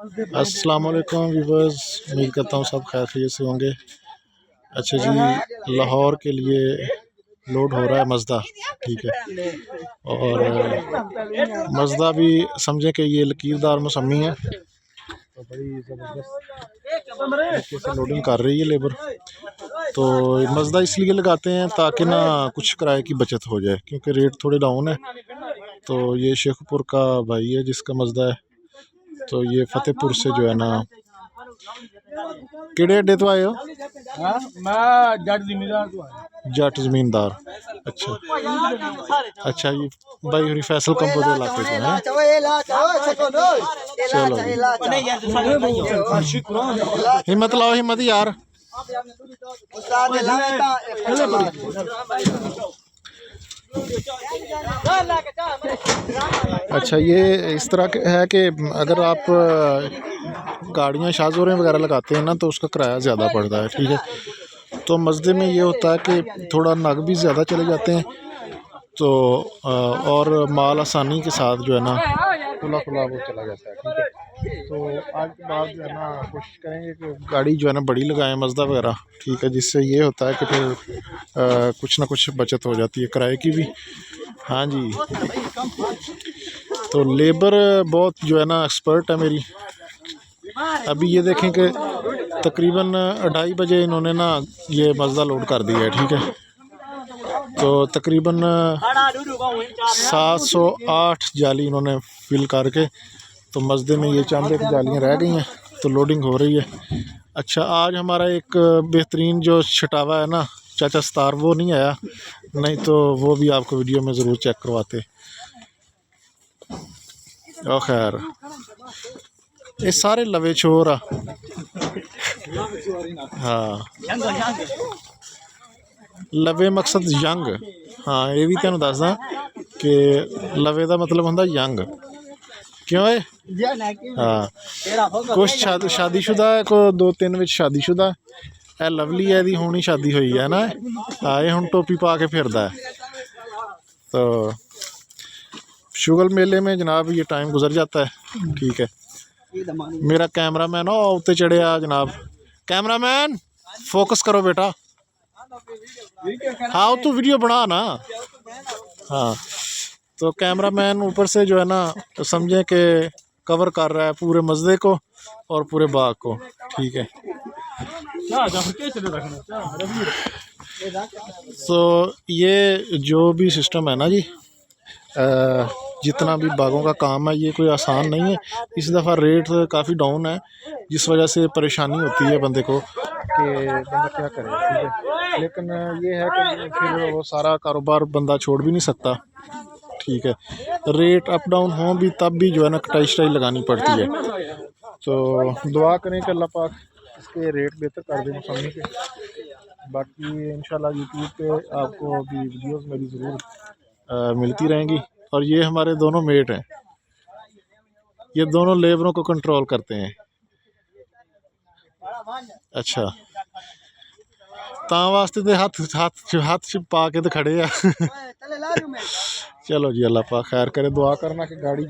अस्सलाम वालेकुम व्यूवर्स, उम्मीद करता हूँ सब खैर खैरियत से होंगे। अच्छा जी, लाहौर के लिए लोड हो रहा है मज़दा, ठीक है। और मज़दा भी समझें कि ये लकीरदार मौसमी है, तो बड़ी ज़बरदस्त तरीके से लोडिंग कर रही है लेबर। तो मज़दा इसलिए लगाते हैं ताकि ना कुछ किराए की बचत हो जाए, क्योंकि रेट थोड़े डाउन है। तो ये शेखपुर का भाई है जिसका मज़दा है, तो ये फतेहपुर से जो है ना, किड़े अड्डे तो आए हो? मैं जट जमींदार। अच्छा अच्छा जी, भाई हरी फैसल कंपो के इलाके से हैं। चलो हिम्मत लाओ, हिम्मत यार। अच्छा, ये इस तरह है कि अगर आप गाड़ियाँ शाहजोरें वगैरह लगाते हैं ना, तो उसका किराया ज़्यादा पड़ता है, ठीक है। तो मज़दे में ये होता है कि थोड़ा नग भी ज़्यादा चले जाते हैं, तो और माल आसानी के साथ जो है ना खुला खुला वो चला जाता है, ठीक है। तो आज के बाद जो है ना कोशिश करेंगे कि गाड़ी जो है ना बड़ी लगाएं, मज़दा वगैरह, ठीक है, जिससे ये होता है कि फिर कुछ ना कुछ बचत हो जाती है किराए की भी। हाँ जी, तो लेबर बहुत जो है ना एक्सपर्ट है मेरी। अभी ये देखें कि तकरीबन 2:30 बजे इन्होंने ना ये मज़दा लोड कर दिया है, ठीक है। तो तकरीबन 708 जाली इन्होंने फिल करके, तो मज़दे में ये चंद एक जालियाँ रह गई हैं, तो लोडिंग हो रही है। अच्छा, आज हमारा एक बेहतरीन जो छटावा है ना चाचा सतार, वो नहीं आया, नहीं तो वो भी आपको वीडियो में ज़रूर चेक करवाते। ओ खैर, ये सारे लवे छोर आ। हाँ, लवे मकसद यंग। हाँ, ये भी तेन दसदा कि लवे का मतलब होंदा यंग, क्यों है। हाँ, कुछ शादीशुदा है, को 2-3 विच शादीशुदा है। लवली है, दी हुणी शादी हुई है ना। हाँ, ये हुण टोपी पा के फिरदा है। तो शुगल मेले में जनाब ये टाइम गुजर जाता है, ठीक है। मेरा कैमरा मैन हो उत्ते चढ़े आ जनाब। कैमरा मैन फोकस करो बेटा। हाँ, तो वीडियो बना ना। हाँ, तो कैमरा मैन ऊपर से जो है ना, तो समझे कि कवर कर रहा है पूरे मज़दे को और पूरे बाग को, ठीक है। तो ये जो भी सिस्टम है ना जी, जितना भी बागों का काम है, ये कोई आसान नहीं है। इस दफ़ा रेट काफ़ी डाउन है, जिस वजह से परेशानी होती है बंदे को कि बंदा क्या करे, ठीक है। लेकिन ये है कि फिर वो सारा कारोबार बंदा छोड़ भी नहीं सकता, ठीक है। रेट अप डाउन हो भी तब भी जो है ना कटाई शटाई लगानी पड़ती है। तो दुआ करें कि अल्लाह पाक इसके रेट बेहतर कर दे मौसमी के। बाकी इंशाल्लाह यूट्यूब पे आपको अभी वीडियोस मेरी ज़रूर मिलती रहेंगी। और ये हमारे दोनों मेट हैं, ये दोनों लेबरों को कंट्रोल करते हैं। अच्छा, ता वास्ते तो हाथ हाथ हाथ पा के तो खड़े आ। चलो जी, अल्लाह पाक खैर करे, दुआ करना कि गाड़ी